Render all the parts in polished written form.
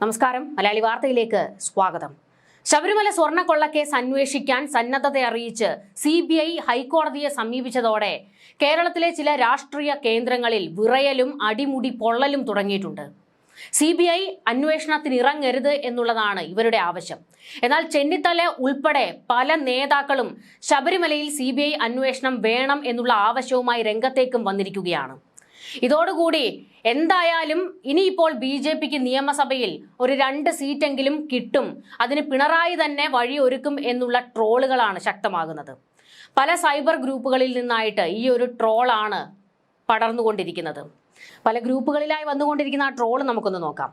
നമസ്കാരം, മലയാളി വാർത്തയിലേക്ക് സ്വാഗതം. ശബരിമല സ്വർണ്ണക്കൊള്ളക്കേസ് അന്വേഷിക്കാൻ സന്നദ്ധത അറിയിച്ച് CBI ഹൈക്കോടതിയെ സമീപിച്ചതോടെ കേരളത്തിലെ ചില രാഷ്ട്രീയ കേന്ദ്രങ്ങളിൽ വിറയലും അടിമുടി പൊള്ളലും തുടങ്ങിയിട്ടുണ്ട്. CBI അന്വേഷണത്തിന് ഇറങ്ങരുത് എന്നുള്ളതാണ് ഇവരുടെ ആവശ്യം. എന്നാൽ ചെന്നിത്തല ഉൾപ്പെടെ പല നേതാക്കളും ശബരിമലയിൽ CBI അന്വേഷണം വേണം എന്നുള്ള ആവശ്യവുമായി രംഗത്തേക്കും വന്നിരിക്കുകയാണ്. ഇതോടുകൂടി എന്തായാലും ഇനിയിപ്പോൾ BJPക്ക് നിയമസഭയിൽ ഒരു 2 സീറ്റെങ്കിലും കിട്ടും, അതിന് പിണറായി തന്നെ വഴിയൊരുക്കും എന്നുള്ള ട്രോളുകളാണ് ശക്തമാകുന്നത്. പല സൈബർ ഗ്രൂപ്പുകളിൽ നിന്നായിട്ട് ഈ ഒരു ട്രോളാണ് പടർന്നുകൊണ്ടിരിക്കുന്നത്. പല ഗ്രൂപ്പുകളിലായി വന്നുകൊണ്ടിരിക്കുന്ന ആ ട്രോൾ നമുക്കൊന്ന് നോക്കാം.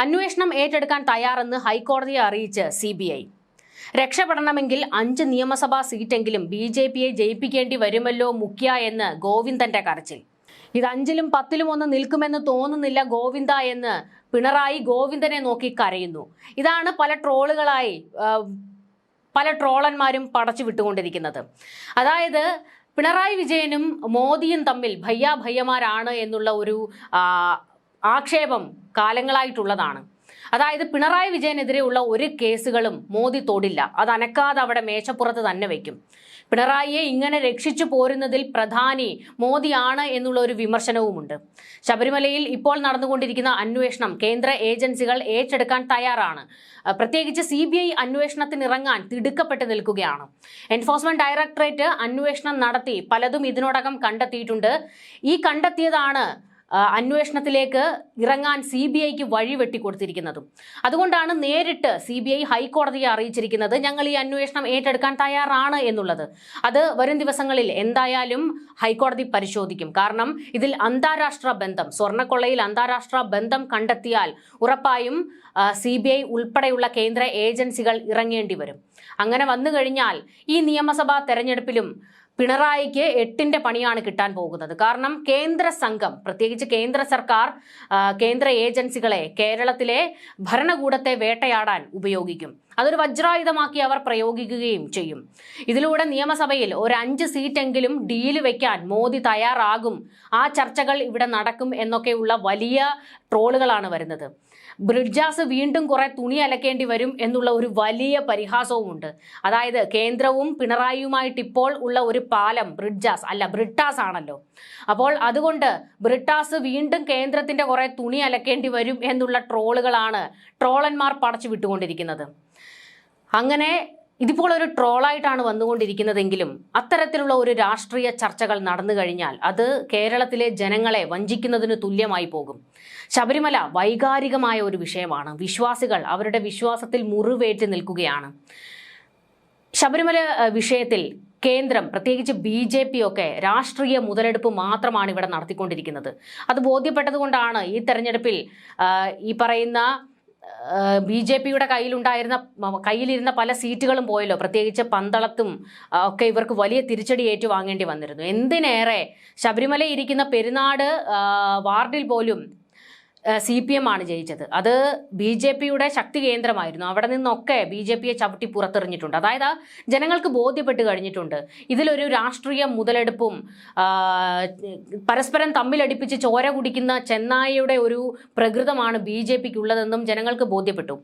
അന്വേഷണം ഏറ്റെടുക്കാൻ തയ്യാറെന്ന് ഹൈക്കോടതിയെ അറിയിച്ച് CBI. രക്ഷപ്പെടണമെങ്കിൽ 5 നിയമസഭാ സീറ്റെങ്കിലും BJPയെ ജയിപ്പിക്കേണ്ടി വരുമല്ലോ മുഖ്യ എന്ന് ഗോവിന്ദന്റെ കരച്ചിൽ. ഇത് 5ലും 10ലും ഒന്നും നിൽക്കുമെന്ന് തോന്നുന്നില്ല ഗോവിന്ദ എന്ന് പിണറായി ഗോവിന്ദനെ നോക്കി കരയുന്നു. ഇതാണ് പല ട്രോളുകളായി പല ട്രോളന്മാരും പടച്ചു വിട്ടുകൊണ്ടിരിക്കുന്നത്. അതായത് പിണറായി വിജയനും മോദിയും തമ്മിൽ ഭയ്യമാരാണ് എന്നുള്ള ഒരു ആക്ഷേപം കാലങ്ങളായിട്ടുള്ളതാണ്. അതായത് പിണറായി വിജയനെതിരെയുള്ള ഒരു കേസുകളും മോദി തൊടില്ല, അത് അനക്കാതെ അവിടെ മേശപ്പുറത്ത് തന്നെ വയ്ക്കും. പിണറായിയെ ഇങ്ങനെ രക്ഷിച്ചു പോരുന്നതിൽ പ്രധാനി മോദിയാണ് എന്നുള്ള ഒരു വിമർശനവുമുണ്ട്. ശബരിമലയിൽ ഇപ്പോൾ നടന്നുകൊണ്ടിരിക്കുന്ന അന്വേഷണം കേന്ദ്ര ഏജൻസികൾ ഏറ്റെടുക്കാൻ തയ്യാറാണ്. പ്രത്യേകിച്ച് CBI അന്വേഷണത്തിനിറങ്ങാൻ തിടുക്കപ്പെട്ട് നിൽക്കുകയാണ്. എൻഫോഴ്സ്മെന്റ് ഡയറക്ടറേറ്റ് അന്വേഷണം നടത്തി പലതും ഇതിനോടകം കണ്ടെത്തിയിട്ടുണ്ട്. ഈ കണ്ടെത്തിയതാണ് അന്വേഷണത്തിലേക്ക് ഇറങ്ങാൻ CBIക്ക് വഴി വെട്ടിക്കൊടുത്തിരിക്കുന്നതും. അതുകൊണ്ടാണ് നേരിട്ട് CBI ഹൈക്കോടതിയെ അറിയിച്ചിരിക്കുന്നത് ഞങ്ങൾ ഈ അന്വേഷണം ഏറ്റെടുക്കാൻ തയ്യാറാണ് എന്നുള്ളത്. അത് വരും ദിവസങ്ങളിൽ എന്തായാലും ഹൈക്കോടതി പരിശോധിക്കും. കാരണം ഇതിൽ അന്താരാഷ്ട്ര ബന്ധം, സ്വർണ്ണക്കൊള്ളയിൽ അന്താരാഷ്ട്ര ബന്ധം കണ്ടെത്തിയാൽ ഉറപ്പായും CBI ഉൾപ്പെടെയുള്ള കേന്ദ്ര ഏജൻസികൾ ഇറങ്ങേണ്ടി വരും. അങ്ങനെ വന്നു കഴിഞ്ഞാൽ ഈ നിയമസഭാ തെരഞ്ഞെടുപ്പിലും പിണറായിക്ക് 8ന്റെ പണിയാണ് കിട്ടാൻ പോകുന്നത്. കാരണം കേന്ദ്ര സംഘം, പ്രത്യേകിച്ച് കേന്ദ്ര സർക്കാർ കേന്ദ്ര ഏജൻസികളെ കേരളത്തിലെ ഭരണകൂടത്തെ വേട്ടയാടാൻ ഉപയോഗിക്കും. അതൊരു വജ്രായുധമാക്കി അവർ പ്രയോഗിക്കുകയും ചെയ്യും. ഇതിലൂടെ നിയമസഭയിൽ ഒരു 5 സീറ്റെങ്കിലും ഡീല് വെക്കാൻ മോദി തയ്യാറാകും, ആ ചർച്ചകൾ ഇവിടെ നടക്കും എന്നൊക്കെയുള്ള വലിയ ട്രോളുകളാണ് വരുന്നത്. ബ്രിഡ്ജാസ് വീണ്ടും കുറെ തുണി അലക്കേണ്ടി വരും എന്നുള്ള ഒരു വലിയ പരിഹാസവുമുണ്ട്. അതായത് കേന്ദ്രവും പിണറായിയുമായിട്ട് ഇപ്പോൾ ഉള്ള ഒരു പാലം ബ്രിഡ്ജാസ് അല്ല, ബ്രിട്ടാസ് ആണല്ലോ. അപ്പോൾ അതുകൊണ്ട് ബ്രിട്ടാസ് വീണ്ടും കേന്ദ്രത്തിന്റെ കുറെ തുണി അലക്കേണ്ടി വരും എന്നുള്ള ട്രോളുകളാണ് ട്രോളന്മാർ പടച്ചു വിട്ടുകൊണ്ടിരിക്കുന്നത്. അങ്ങനെ ഇതിപ്പോൾ ഒരു ട്രോളായിട്ടാണ് വന്നുകൊണ്ടിരിക്കുന്നതെങ്കിലും അത്തരത്തിലുള്ള ഒരു രാഷ്ട്രീയ ചർച്ചകൾ നടന്നു കഴിഞ്ഞാൽ അത് കേരളത്തിലെ ജനങ്ങളെ വഞ്ചിക്കുന്നതിന് തുല്യമായി പോകും. ശബരിമല വൈകാരികമായ ഒരു വിഷയമാണ്. വിശ്വാസികൾ അവരുടെ വിശ്വാസത്തിൽ മുറിവേറ്റ് നിൽക്കുകയാണ്. ശബരിമല വിഷയത്തിൽ കേന്ദ്രം, പ്രത്യേകിച്ച് BJP ഒക്കെ രാഷ്ട്രീയ മുതലെടുപ്പ് മാത്രമാണ് ഇവിടെ നടത്തിക്കൊണ്ടിരിക്കുന്നത്. അത് ബോധ്യപ്പെട്ടതുകൊണ്ടാണ് ഈ തെരഞ്ഞെടുപ്പിൽ ഈ പറയുന്ന BJPയുടെ കയ്യിലിരുന്ന പല സീറ്റുകളും പോയല്ലോ. പ്രത്യേകിച്ച് പന്തളത്തും ഒക്കെ ഇവർക്ക് വലിയ തിരിച്ചടി ഏറ്റുവാങ്ങേണ്ടി വന്നിരുന്നു. എന്തിനേറെ ശബരിമല ഇരിക്കുന്ന പെരുന്നാട് വാർഡിൽ പോലും CPM ആണ് ജയിച്ചത്. അത് BJPയുടെ ശക്തി കേന്ദ്രമായിരുന്നു. അവിടെ നിന്നൊക്കെ BJPയെ ചവിട്ടി പുറത്തെറിഞ്ഞിട്ടുണ്ട്. അതായത് ജനങ്ങൾക്ക് ബോധ്യപ്പെട്ട് കഴിഞ്ഞിട്ടുണ്ട് ഇതിലൊരു രാഷ്ട്രീയ മുതലെടുപ്പും പരസ്പരം തമ്മിലടിപ്പിച്ച് ചോര കുടിക്കുന്ന ചെന്നായയുടെ ഒരു പ്രകൃതമാണ് BJPക്ക് ഉള്ളതെന്നും ജനങ്ങൾക്ക് ബോധ്യപ്പെട്ടു.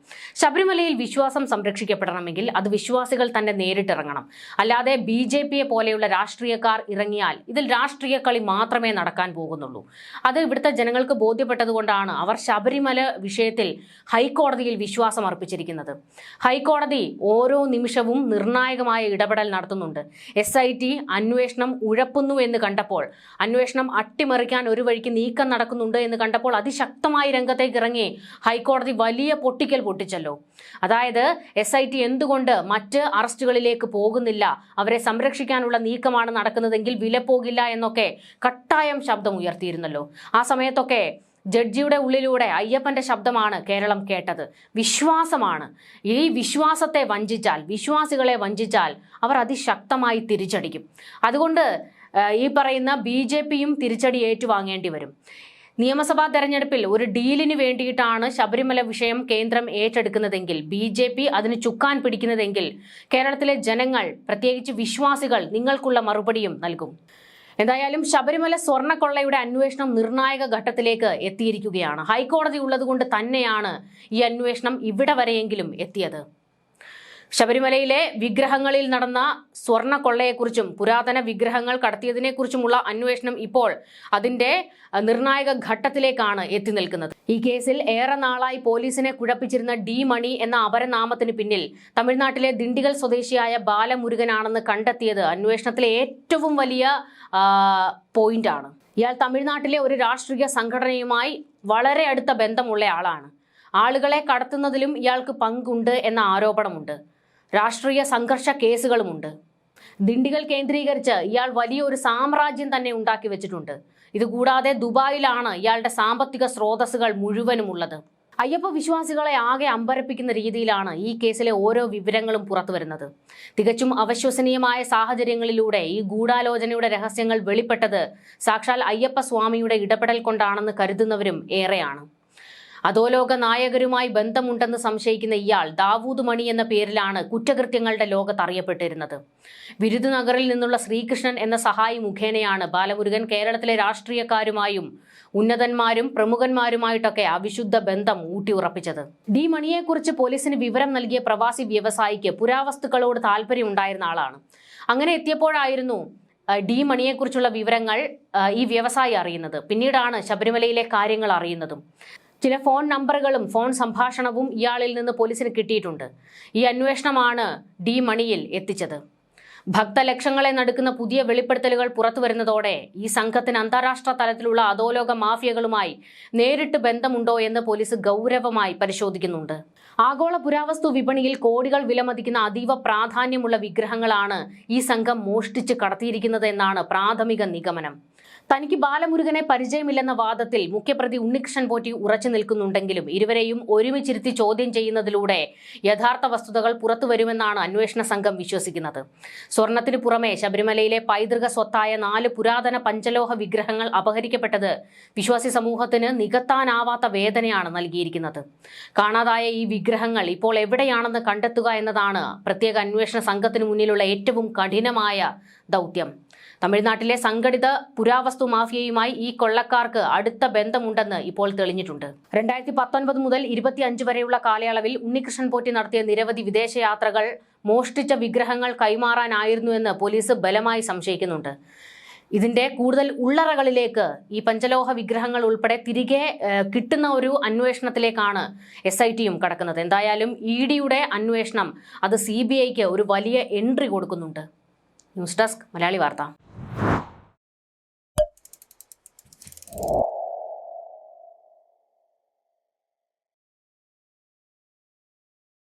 ശബരിമലയിൽ വിശ്വാസം സംരക്ഷിക്കപ്പെടണമെങ്കിൽ അത് വിശ്വാസികൾ തന്നെ നേരിട്ടിറങ്ങണം. അല്ലാതെ BJPയെ പോലെയുള്ള രാഷ്ട്രീയക്കാർ ഇറങ്ങിയാൽ ഇതിൽ രാഷ്ട്രീയ കളി മാത്രമേ നടക്കാൻ പോകുന്നുള്ളൂ. അത് ഇവിടുത്തെ ജനങ്ങൾക്ക് ബോധ്യപ്പെട്ടതുകൊണ്ടാണ് അവർ ശബരിമല വിഷയത്തിൽ ഹൈക്കോടതിയിൽ വിശ്വാസം അർപ്പിച്ചിരിക്കുന്നത്. ഹൈക്കോടതി ഓരോ നിമിഷവും നിർണായകമായ ഇടപെടൽ നടത്തുന്നുണ്ട്. SIT അന്വേഷണം ഉഴപ്പുന്നു എന്ന് കണ്ടപ്പോൾ, അന്വേഷണം അട്ടിമറിക്കാൻ ഒരു വഴിക്ക് നീക്കം നടക്കുന്നുണ്ട് എന്ന് കണ്ടപ്പോൾ അതിശക്തമായി രംഗത്തേക്ക് ഇറങ്ങി ഹൈക്കോടതി വലിയ പൊട്ടിക്കൽ പൊട്ടിച്ചല്ലോ. അതായത് SIT എന്തുകൊണ്ട് മറ്റ് അറസ്റ്റുകളിലേക്ക് പോകുന്നില്ല, അവരെ സംരക്ഷിക്കാനുള്ള നീക്കമാണ് നടക്കുന്നതെങ്കിൽ വില പോകില്ല എന്നൊക്കെ കട്ടായം ശബ്ദം ഉയർത്തിയിരുന്നല്ലോ. ആ സമയത്തൊക്കെ ജഡ്ജിയുടെ ഉള്ളിലൂടെ അയ്യപ്പന്റെ ശബ്ദമാണ് കേരളം കേട്ടത്. വിശ്വാസമാണ്. ഈ വിശ്വാസത്തെ വഞ്ചിച്ചാൽ, വിശ്വാസികളെ വഞ്ചിച്ചാൽ അവർ അതിശക്തമായി തിരിച്ചടിക്കും. അതുകൊണ്ട് ഈ പറയുന്ന BJPയും തിരിച്ചടി ഏറ്റുവാങ്ങേണ്ടി വരും. നിയമസഭാ തെരഞ്ഞെടുപ്പിൽ ഒരു ഡീലിന് വേണ്ടിയിട്ടാണ് ശബരിമല വിഷയം കേന്ദ്രം ഏറ്റെടുക്കുന്നതെങ്കിൽ, BJP അതിന് ചുക്കാൻ പിടിക്കുന്നതെങ്കിൽ കേരളത്തിലെ ജനങ്ങൾ, പ്രത്യേകിച്ച് വിശ്വാസികൾ നിങ്ങൾക്കുള്ള മറുപടിയും നൽകും. എന്തായാലും ശബരിമല സ്വർണ്ണക്കൊള്ളയുടെ അന്വേഷണം നിർണായക ഘട്ടത്തിലേക്ക് എത്തിയിരിക്കുകയാണ്. ഹൈക്കോടതി ഉള്ളതുകൊണ്ട് തന്നെയാണ് ഈ അന്വേഷണം ഇവിടെ വരെയെങ്കിലും എത്തിയത്. ശബരിമലയിലെ വിഗ്രഹങ്ങളിൽ നടന്ന സ്വർണ്ണക്കൊള്ളയെക്കുറിച്ചും പുരാതന വിഗ്രഹങ്ങൾ കടത്തിയതിനെക്കുറിച്ചുമുള്ള അന്വേഷണം ഇപ്പോൾ അതിന്റെ നിർണായക ഘട്ടത്തിലേക്കാണ് എത്തി നിൽക്കുന്നത്. ഈ കേസിൽ ഏറെ നാളായി പോലീസിനെ കുഴപ്പിച്ചിരുന്ന ഡി മണി എന്ന അപരനാമത്തിന് പിന്നിൽ തമിഴ്നാട്ടിലെ ദിണ്ടിഗൽ സ്വദേശിയായ ബാലമുരുകനാണെന്ന് കണ്ടെത്തിയത് അന്വേഷണത്തിലെ ഏറ്റവും വലിയ പോയിന്റാണ്. ഇയാൾ തമിഴ്നാട്ടിലെ ഒരു രാഷ്ട്രീയ സംഘടനയുമായി വളരെ അടുത്ത ബന്ധമുള്ള ആളാണ്. ആളുകളെ കടത്തുന്നതിലും ഇയാൾക്ക് പങ്കുണ്ട് എന്ന ആരോപണമുണ്ട്. രാഷ്ട്രീയ സംഘർഷ കേസുകളുമുണ്ട്. ദിണ്ടിഗൽ കേന്ദ്രീകരിച്ച് ഇയാൾ വലിയൊരു സാമ്രാജ്യം തന്നെ ഉണ്ടാക്കി വെച്ചിട്ടുണ്ട്. ഇതുകൂടാതെ ദുബായിലാണ് ഇയാളുടെ സാമ്പത്തിക സ്രോതസ്സുകൾ മുഴുവനുമുള്ളത്. അയ്യപ്പ വിശ്വാസികളെ ആകെ അമ്പരപ്പിക്കുന്ന രീതിയിലാണ് ഈ കേസിലെ ഓരോ വിവരങ്ങളും പുറത്തു വരുന്നത്. തികച്ചും അവിശ്വസനീയമായ സാഹചര്യങ്ങളിലൂടെ ഈ ഗൂഢാലോചനയുടെ രഹസ്യങ്ങൾ വെളിപ്പെട്ടത് സാക്ഷാൽ അയ്യപ്പ സ്വാമിയുടെ ഇടപെടൽ കൊണ്ടാണെന്ന് കരുതുന്നവരും ഏറെയാണ്. അധോലോക നായകരുമായി ബന്ധമുണ്ടെന്ന് സംശയിക്കുന്ന ഇയാൾ ദാവൂദ് മണി എന്ന പേരിലാണ് കുറ്റകൃത്യങ്ങളുടെ ലോകത്ത് അറിയപ്പെട്ടിരുന്നത്. വിരുദുനഗറിൽ നിന്നുള്ള ശ്രീകൃഷ്ണൻ എന്ന സഹായി മുഖേനയാണ് ബാലമുരുകൻ കേരളത്തിലെ രാഷ്ട്രീയക്കാരുമായും ഉന്നതന്മാരും പ്രമുഖന്മാരുമായിട്ടൊക്കെ അവിശുദ്ധ ബന്ധം ഊട്ടിയുറപ്പിച്ചത്. ഡി മണിയെക്കുറിച്ച് പോലീസിന് വിവരം നൽകിയ പ്രവാസി വ്യവസായിക്ക് പുരാവസ്തുക്കളോട് താല്പര്യം ഉണ്ടായിരുന്ന ആളാണ്. അങ്ങനെ എത്തിയപ്പോഴായിരുന്നു ഡി മണിയെക്കുറിച്ചുള്ള വിവരങ്ങൾ ഈ വ്യവസായി അറിയുന്നത്. പിന്നീടാണ് ശബരിമലയിലെ കാര്യങ്ങൾ അറിയുന്നതും. ചില ഫോൺ നമ്പറുകളും ഫോൺ സംഭാഷണവും ഇയാളിൽ നിന്ന് പോലീസിന് കിട്ടിയിട്ടുണ്ട്. ഈ അന്വേഷണമാണ് ഡി മണിയിൽ എത്തിച്ചത്. ഭക്തലക്ഷങ്ങളെ നടുക്കുന്ന പുതിയ വെളിപ്പെടുത്തലുകൾ പുറത്തു വരുന്നതോടെ ഈ സംഘത്തിന് അന്താരാഷ്ട്ര തലത്തിലുള്ള അധോലോക മാഫിയകളുമായി നേരിട്ട് ബന്ധമുണ്ടോ എന്ന് പോലീസ് ഗൗരവമായി പരിശോധിക്കുന്നുണ്ട്. ആഗോള പുരാവസ്തു വിപണിയിൽ കോടികൾ വിലമതിക്കുന്ന അതീവ പ്രാധാന്യമുള്ള വിഗ്രഹങ്ങളാണ് ഈ സംഘം മോഷ്ടിച്ച് കടത്തിയിരിക്കുന്നത് എന്നാണ് പ്രാഥമിക നിഗമനം. തനിക്ക് ബാലമുരുകനെ പരിചയമില്ലെന്ന വാദത്തിൽ മുഖ്യപ്രതി ഉണ്ണികൃഷ്ണൻ പോറ്റി ഉറച്ചു നിൽക്കുന്നുണ്ടെങ്കിലും ഇരുവരെയും ഒരുമിച്ചിരുത്തി ചോദ്യം ചെയ്യുന്നതിലൂടെ യഥാർത്ഥ വസ്തുതകൾ പുറത്തുവരുമെന്നാണ് അന്വേഷണ സംഘം വിശ്വസിക്കുന്നത്. സ്വർണത്തിനു പുറമെ ശബരിമലയിലെ പൈതൃക സ്വത്തായ 4 പുരാതന പഞ്ചലോഹ വിഗ്രഹങ്ങൾ അപഹരിക്കപ്പെട്ടത് വിശ്വാസി സമൂഹത്തിന് നികത്താനാവാത്ത വേദനയാണ് നൽകിയിരിക്കുന്നത്. കാണാതായ ഈ വിഗ്രഹങ്ങൾ ഇപ്പോൾ എവിടെയാണെന്ന് കണ്ടെത്തുക എന്നതാണ് പ്രത്യേക അന്വേഷണ സംഘത്തിന് മുന്നിലുള്ള ഏറ്റവും കഠിനമായ ദൗത്യം. തമിഴ്നാട്ടിലെ സംഘടിത പുരാവസ്തു മാഫിയയുമായി ഈ കൊള്ളക്കാർക്ക് അടുത്ത ബന്ധമുണ്ടെന്ന് ഇപ്പോൾ തെളിഞ്ഞിട്ടുണ്ട്. 2019 മുതൽ 25 വരെയുള്ള കാലയളവിൽ ഉണ്ണികൃഷ്ണൻ പോറ്റി നടത്തിയ നിരവധി വിദേശയാത്രകൾ മോഷ്ടിച്ച വിഗ്രഹങ്ങൾ കൈമാറാനായിരുന്നുവെന്ന് പോലീസ് ബലമായി സംശയിക്കുന്നുണ്ട്. ഇതിന്റെ കൂടുതൽ ഉള്ളറകളിലേക്ക് ഈ പഞ്ചലോഹ വിഗ്രഹങ്ങൾ ഉൾപ്പെടെ തിരികെ കിട്ടുന്ന ഒരു അന്വേഷണത്തിലേക്കാണ് SITയും കടക്കുന്നത്. എന്തായാലും EDയുടെ അന്വേഷണം അത് CBIക്ക് ഒരു വലിയ എൻട്രി കൊടുക്കുന്നുണ്ട്. ന്യൂസ് ഡെസ്ക് മലയാളി വാർത്ത.